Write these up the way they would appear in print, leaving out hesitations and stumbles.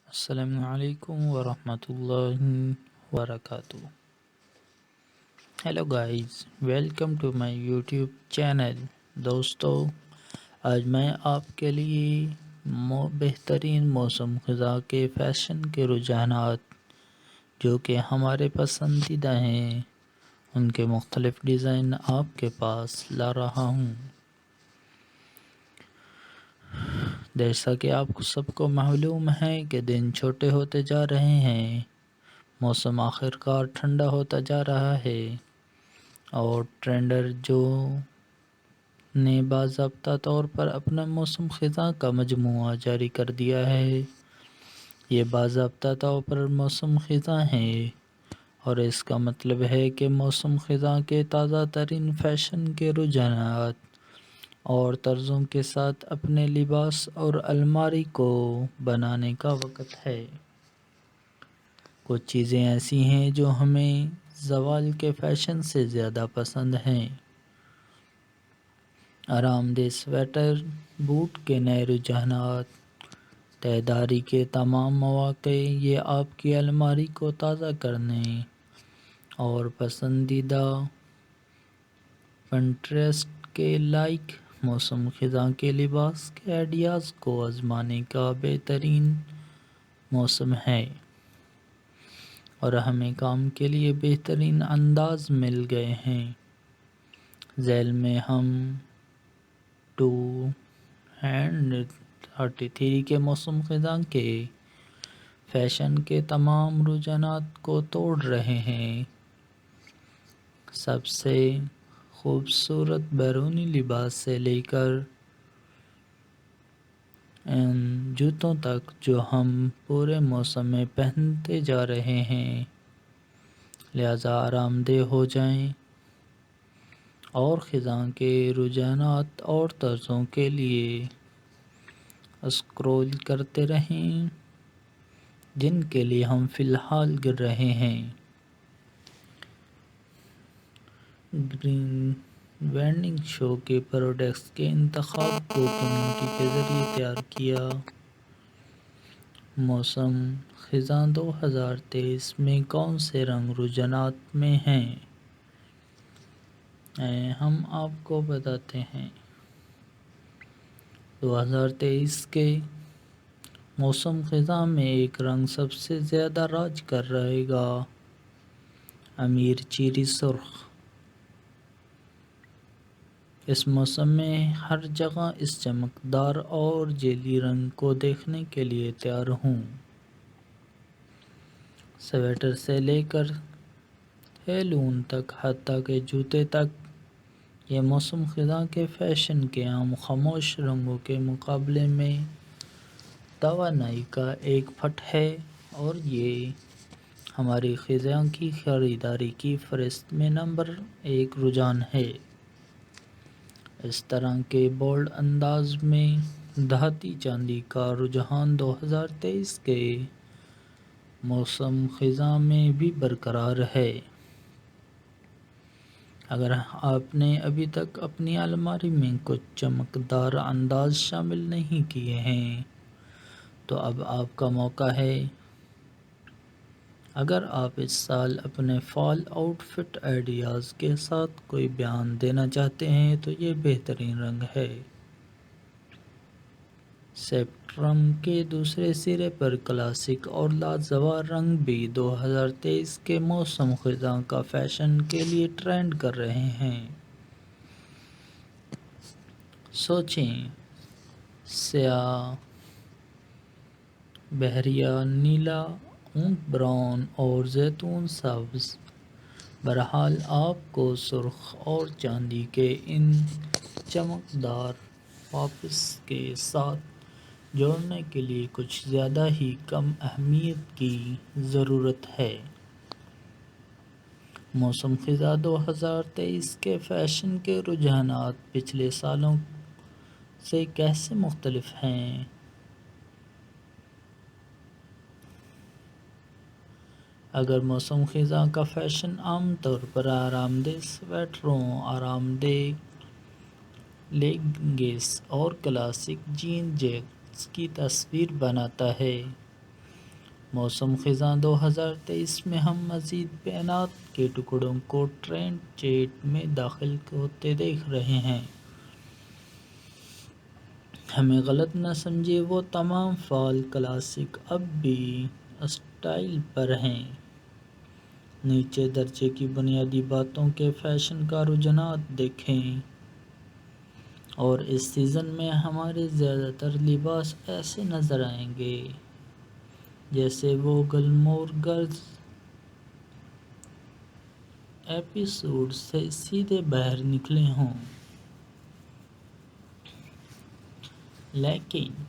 السلام علیکم ورحمۃ اللہ وبرکاتہ. Hello guys, welcome to my YouTube channel. دوستو، آج میں آپ کے لیے بہترین موسم خزاں کے فیشن کے رجحانات جو کہ ہمارے پسندیدہ ہیں ان کے مختلف ڈیزائن آپ کے پاس لا رہا ہوں. جیسا کہ آپ کو سب کو معلوم ہے کہ دن چھوٹے ہوتے جا رہے ہیں، موسم آخر کار ٹھنڈا ہوتا جا رہا ہے اور ٹرینڈر جو نے باضابطہ طور پر اپنا موسم خزاں کا مجموعہ جاری کر دیا ہے. یہ باضابطہ طور پر موسم خزاں ہے اور اس کا مطلب ہے کہ موسم خزاں کے تازہ ترین فیشن کے رجحانات اور طرزوں کے ساتھ اپنے لباس اور الماری کو بنانے کا وقت ہے. کچھ چیزیں ایسی ہیں جو ہمیں زوال کے فیشن سے زیادہ پسند ہیں. آرام دہ سویٹر، بوٹ کے نئے رجحانات، تہداری کے تمام مواقع، یہ آپ کی الماری کو تازہ کرنے اور پسندیدہ پنٹریسٹ کے لائق موسم خزاں کے لباس کے آئیڈیاز کو آزمانے کا بہترین موسم ہے. اور ہمیں کام کے لیے بہترین انداز مل گئے ہیں. ذیل میں ہم 2033 کے موسم خزاں کے فیشن کے تمام رجحانات کو توڑ رہے ہیں. سب سے خوبصورت بیرونی لباس سے لے کر ان جوتوں تک جو ہم پورے موسم میں پہنتے جا رہے ہیں. لہذا آرام دہ ہو جائیں اور خزاں کے رجحانات اور طرزوں کے لیے اسکرول کرتے رہیں جن کے لیے ہم فی الحال گر رہے ہیں. گرین وینڈنگ شو کے پروڈکٹس کے انتخاب کو کمیونٹی کے ذریعے تیار کیا. موسم خزاں 2023 میں کون سے رنگ رجحانات میں ہیں؟ ہم آپ کو بتاتے ہیں. 2023 کے موسم خزاں میں ایک رنگ سب سے زیادہ راج کر رہے گا: امیر چیری سرخ. اس موسم میں ہر جگہ اس چمکدار اور جیلی رنگ کو دیکھنے کے لیے تیار ہوں. سویٹر سے لے کر ہیلون تک، حتیٰ کہ جوتے تک، یہ موسم خزاں کے فیشن کے عام خاموش رنگوں کے مقابلے میں توانائی کا ایک پٹ ہے اور یہ ہماری خزاں کی خریداری کی فہرست میں نمبر 1 رجحان ہے. اس طرح کے بولڈ انداز میں دھاتی چاندی کا رجحان 2023 کے موسم خزاں میں بھی برقرار ہے. اگر آپ نے ابھی تک اپنی الماری میں کچھ چمکدار انداز شامل نہیں کیے ہیں تو اب آپ کا موقع ہے. اگر آپ اس سال اپنے فال آؤٹ فٹ آئیڈیاز کے ساتھ کوئی بیان دینا چاہتے ہیں تو یہ بہترین رنگ ہے. اسپیکٹرم کے دوسرے سرے پر کلاسک اور لاجواب رنگ بھی 2023 کے موسم خزاں کا فیشن کے لیے ٹرینڈ کر رہے ہیں. سوچیں، سیاہ، بحریہ نیلا، اونٹ براؤن اور زیتون سبز. بہرحال آپ کو سرخ اور چاندی کے ان چمکدار پاپس کے ساتھ جوڑنے کے لیے کچھ زیادہ ہی کم اہمیت کی ضرورت ہے. موسم خزاں 2023 کے فیشن کے رجحانات پچھلے سالوں سے کیسے مختلف ہیں؟ اگر موسم خزاں کا فیشن عام طور پر آرام دہ سویٹروں، آرام دہ لیگنگس اور کلاسک جین جیکٹس کی تصویر بناتا ہے، موسم خزاں 2023 میں ہم مزید بیانات کے ٹکڑوں کو ٹرینڈ چیٹ میں داخل ہوتے دیکھ رہے ہیں۔ ہمیں غلط نہ سمجھے، وہ تمام فال کلاسک اب بھی اسٹائل پر ہیں۔ نیچے درجے کی بنیادی باتوں کے فیشن کا رجحانات دیکھیں، اور اس سیزن میں ہمارے زیادہ تر لباس ایسے نظر آئیں گے جیسے وہ گلمور گرلز ایپیسوڈ سے سیدھے باہر نکلے ہوں۔ لیکن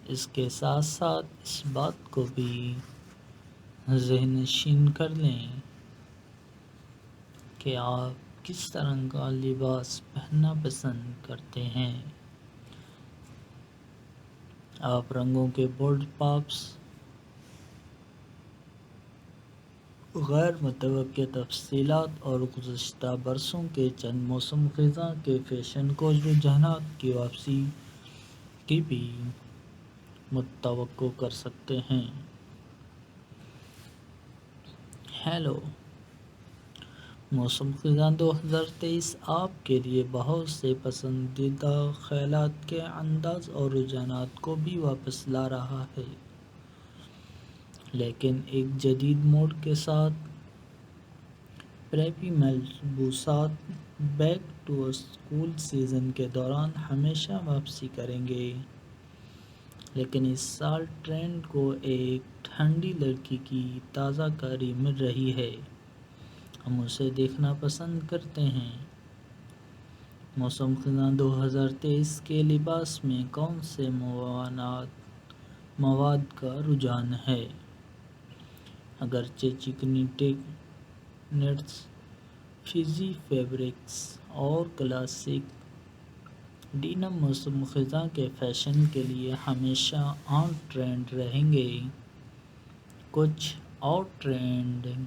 اس کے ساتھ ساتھ اس بات کو بھی ذہن نشین کر لیں کہ آپ کس طرح کا لباس پہننا پسند کرتے ہیں۔ آپ رنگوں کے بولڈ پاپس، غیر متوقع تفصیلات اور گزشتہ برسوں کے چند موسم خزاں کے فیشن کو رجحانات کی واپسی کی بھی متوقع کر سکتے ہیں۔ ہیلو، موسم خزاں 2023 آپ کے لیے بہت سے پسندیدہ خیالات کے انداز اور رجحانات کو بھی واپس لا رہا ہے، لیکن ایک جدید موڈ کے ساتھ۔ پریپی ملبوسات بیک ٹو اسکول سیزن کے دوران ہمیشہ واپسی کریں گے، لیکن اس سال ٹرینڈ کو ایک ٹھنڈی لڑکی کی تازہ کاری مل رہی ہے۔ ہم اسے دیکھنا پسند کرتے ہیں۔ موسم خزاں 2023 کے لباس میں کون سے مواد کا رجحان ہے؟ اگرچہ چکنی نیٹس، فزی فیبرکس اور کلاسک ڈینم موسم خزاں کے فیشن کے لیے ہمیشہ آن ٹرینڈ رہیں گے، کچھ آؤٹ ٹرینڈنگ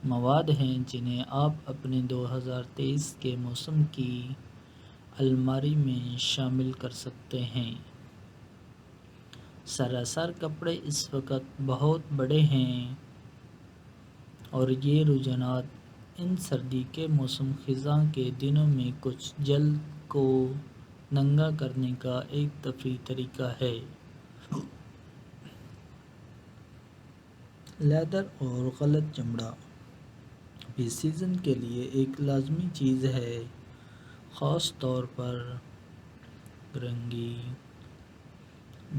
مواد ہیں جنہیں آپ اپنے 2023 کے موسم کی الماری میں شامل کر سکتے ہیں۔ سراسر کپڑے اس وقت بہت بڑے ہیں، اور یہ رجحانات ان سردی کے موسم خزاں کے دنوں میں کچھ جلد کو ننگا کرنے کا ایک تفریحی طریقہ ہے۔ لیدر اور غلط چمڑا بھی سیزن کے لیے ایک لازمی چیز ہے، خاص طور پر رنگی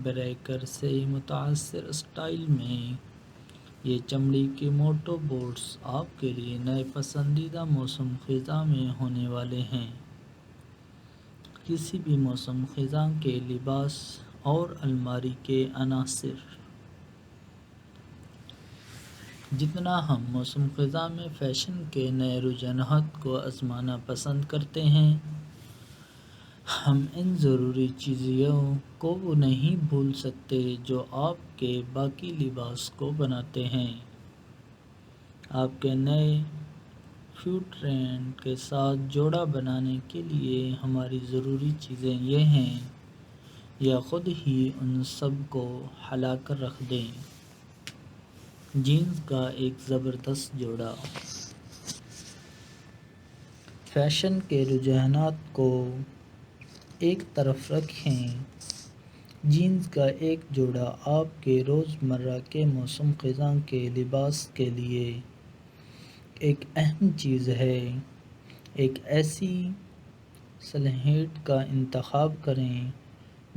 بریکر سے متاثر اسٹائل میں۔ یہ چمڑی کے موٹو بوٹس آپ کے لیے نئے پسندیدہ موسم خزاں میں ہونے والے ہیں۔ کسی بھی موسم خزاں کے لباس اور الماری کے عناصر۔ جتنا ہم موسم خزاں میں فیشن کے نئے رجحانات کو آزمانا پسند کرتے ہیں، ہم ان ضروری چیزوں کو نہیں بھول سکتے جو آپ کے باقی لباس کو بناتے ہیں۔ آپ کے نئے فٹ ٹرینڈ کے ساتھ جوڑا بنانے کے لیے ہماری ضروری چیزیں یہ ہیں، یا خود ہی ان سب کو ہلا کر رکھ دیں۔ جینز کا ایک زبردست جوڑا۔ فیشن کے رجحانات کو ایک طرف رکھیں، جینز کا ایک جوڑا آپ کے روزمرہ کے موسم خزاں کے لباس کے لیے ایک اہم چیز ہے۔ ایک ایسی سلہٹ کا انتخاب کریں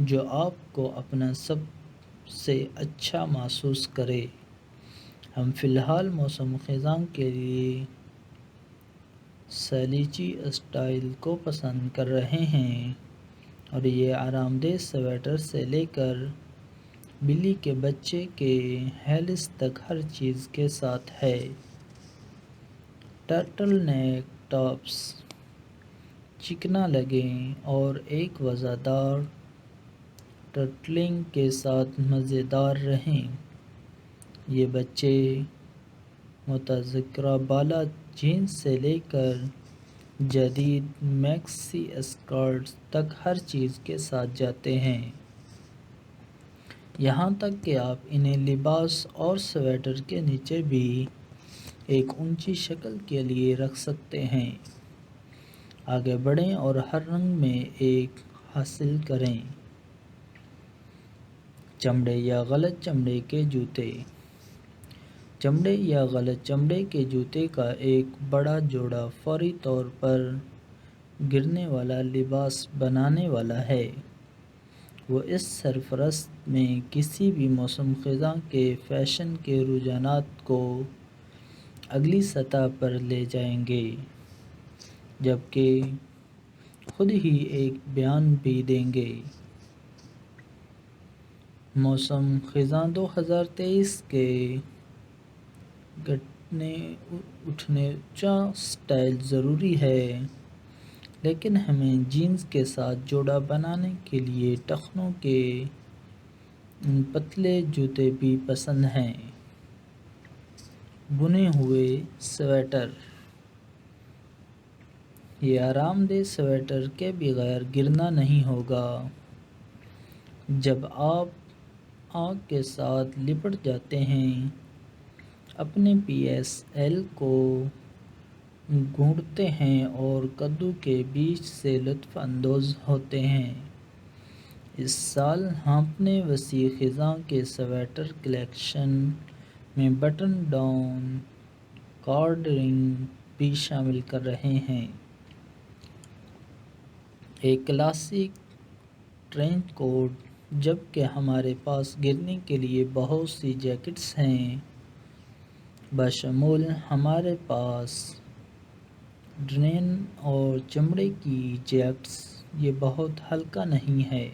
جو آپ کو اپنا سب سے اچھا محسوس کرے۔ ہم فی الحال موسم خزاں کے لیے سلیچی اسٹائل کو پسند کر رہے ہیں، اور یہ آرام دہ سویٹر سے لے کر بلی کے بچے کے ہیلس تک ہر چیز کے ساتھ ہے۔ ٹرٹل نیک ٹاپس چکنا لگیں اور ایک وزردار ٹرٹلنگ کے ساتھ مزیدار رہیں۔ یہ بچے متذکرہ بالا جینز سے لے کر جدید میکسی اسکرٹس تک ہر چیز کے ساتھ جاتے ہیں۔ یہاں تک کہ آپ انہیں لباس اور سویٹر کے نیچے بھی ایک اونچی شکل کے لیے رکھ سکتے ہیں۔ آگے بڑھیں اور ہر رنگ میں ایک حاصل کریں۔ چمڑے یا غلط چمڑے کے جوتے۔ چمڑے یا غلط چمڑے کے جوتے کا ایک بڑا جوڑا فوری طور پر گرنے والا لباس بنانے والا ہے۔ وہ اس سرفرست میں کسی بھی موسم خزاں کے فیشن کے رجحانات کو اگلی سطح پر لے جائیں گے، جبکہ خود ہی ایک بیان بھی دیں گے۔ موسم خزاں 2023 کے گھٹنے اٹھنے اونچا سٹائل ضروری ہے، لیکن ہمیں جینز کے ساتھ جوڑا بنانے کے لیے ٹخنوں کے پتلے جوتے بھی پسند ہیں۔ بنے ہوئے سویٹر۔ یہ آرام دہ سویٹر کے بغیر گرنا نہیں ہوگا۔ جب آپ آگ کے ساتھ لپٹ جاتے ہیں، اپنے پی ایس ایل کو گھونٹتے ہیں اور کدو کے بیج سے لطف اندوز ہوتے ہیں۔ اس سال ہم اپنے وسیع خزاں کے سویٹر کلیکشن میں بٹن ڈاؤن کارڈرنگ بھی شامل کر رہے ہیں۔ ایک کلاسک ٹرینچ کوٹ۔ جبکہ ہمارے پاس گرنے کے لیے بہت سی جیکٹس ہیں، بشمول ہمارے پاس ڈنین اور چمڑے کی جیکٹس۔ یہ بہت ہلکا نہیں ہے،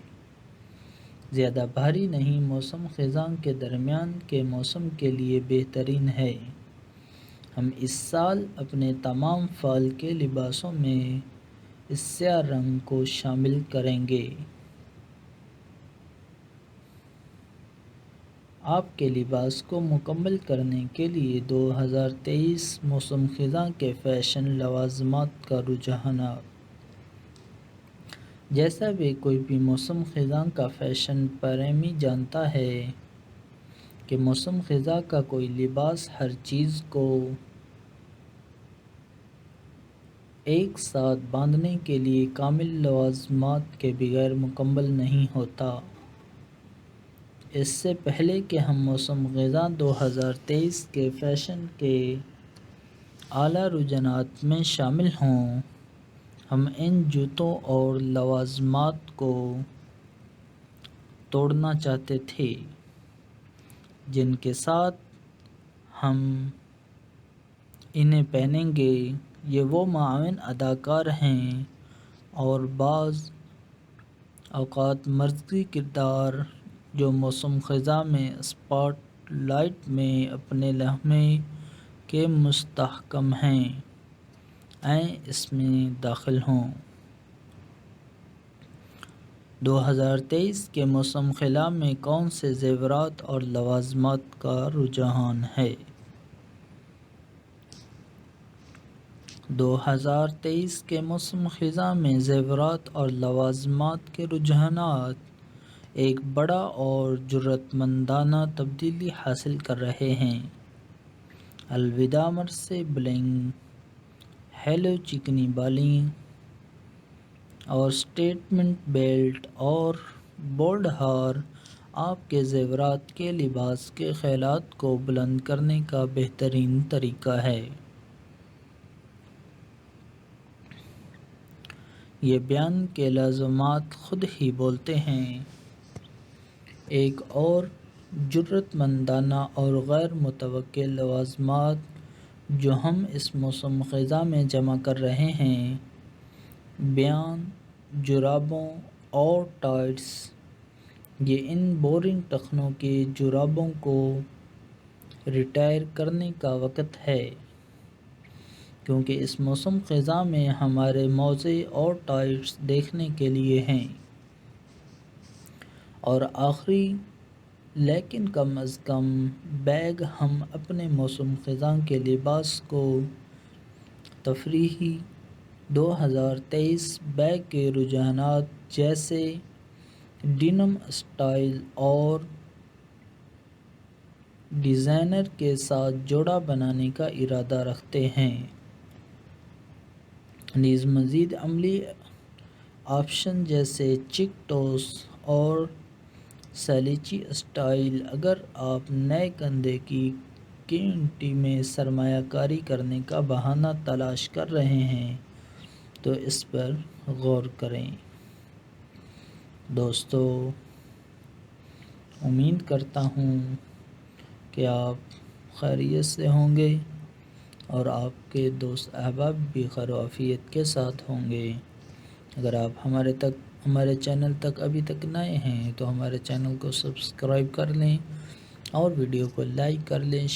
زیادہ بھاری نہیں، موسم خزاں کے درمیان کے موسم کے لیے بہترین ہے۔ ہم اس سال اپنے تمام فال کے لباسوں میں اس سیاہ رنگ کو شامل کریں گے۔ آپ کے لباس کو مکمل کرنے کے لیے 2023 موسم خزاں کے فیشن لوازمات کا رجحانات۔ جیسا بھی کوئی بھی موسم خزاں کا فیشن پریمی جانتا ہے کہ موسم خزاں کا کوئی لباس ہر چیز کو ایک ساتھ باندھنے کے لیے کامل لوازمات کے بغیر مکمل نہیں ہوتا۔ اس سے پہلے کہ ہم موسم خزاں 2023 کے فیشن کے اعلیٰ رجحانات میں شامل ہوں، ہم ان جوتوں اور لوازمات کو توڑنا چاہتے تھے جن کے ساتھ ہم انہیں پہنیں گے۔ یہ وہ معاون اداکار ہیں اور بعض اوقات مرکزی کردار جو موسم خزاں میں اسپاٹ لائٹ میں اپنے لمحے کے مستحکم ہیں، آئیں اس میں داخل ہوں۔ 2023 کے موسم خزاں میں کون سے زیورات اور لوازمات کا رجحان ہے؟ 2023 کے موسم خزاں میں زیورات اور لوازمات کے رجحانات ایک بڑا اور جرأت مندانہ تبدیلی حاصل کر رہے ہیں۔ الوداع مرثے بلنگ، ہیلو چکنی بالیں اور سٹیٹمنٹ بیلٹ اور بولڈ ہار آپ کے زیورات کے لباس کے خیالات کو بلند کرنے کا بہترین طریقہ ہے۔ یہ بیان کے لازمات خود ہی بولتے ہیں۔ ایک اور جرأت مندانہ اور غیر متوقع لوازمات جو ہم اس موسم خزاں میں جمع کر رہے ہیں، بیان جرابوں اور ٹائٹس۔ یہ ان بورنگ ٹخنوں کے جرابوں کو ریٹائر کرنے کا وقت ہے، کیونکہ اس موسم خزاں میں ہمارے موزے اور ٹائٹس دیکھنے کے لیے ہیں۔ اور آخری لیکن کم از کم بیگ، ہم اپنے موسم خزاں کے لباس کو تفریحی 2023 بیگ کے رجحانات جیسے ڈینم اسٹائل اور ڈیزائنر کے ساتھ جوڑا بنانے کا ارادہ رکھتے ہیں۔ نیز مزید عملی آپشن جیسے چیک ٹوس اور سیلیچی اسٹائل۔ اگر آپ نئے کندھے کی کمیونٹی میں سرمایہ کاری کرنے کا بہانہ تلاش کر رہے ہیں تو اس پر غور کریں۔ دوستو، امید کرتا ہوں کہ آپ خیریت سے ہوں گے اور آپ کے دوست احباب بھی خیر و عافیت کے ساتھ ہوں گے۔ اگر آپ ہمارے چینل تک ابھی تک نئے ہیں تو ہمارے چینل کو سبسکرائب کر لیں اور ویڈیو کو لائک کر لیں۔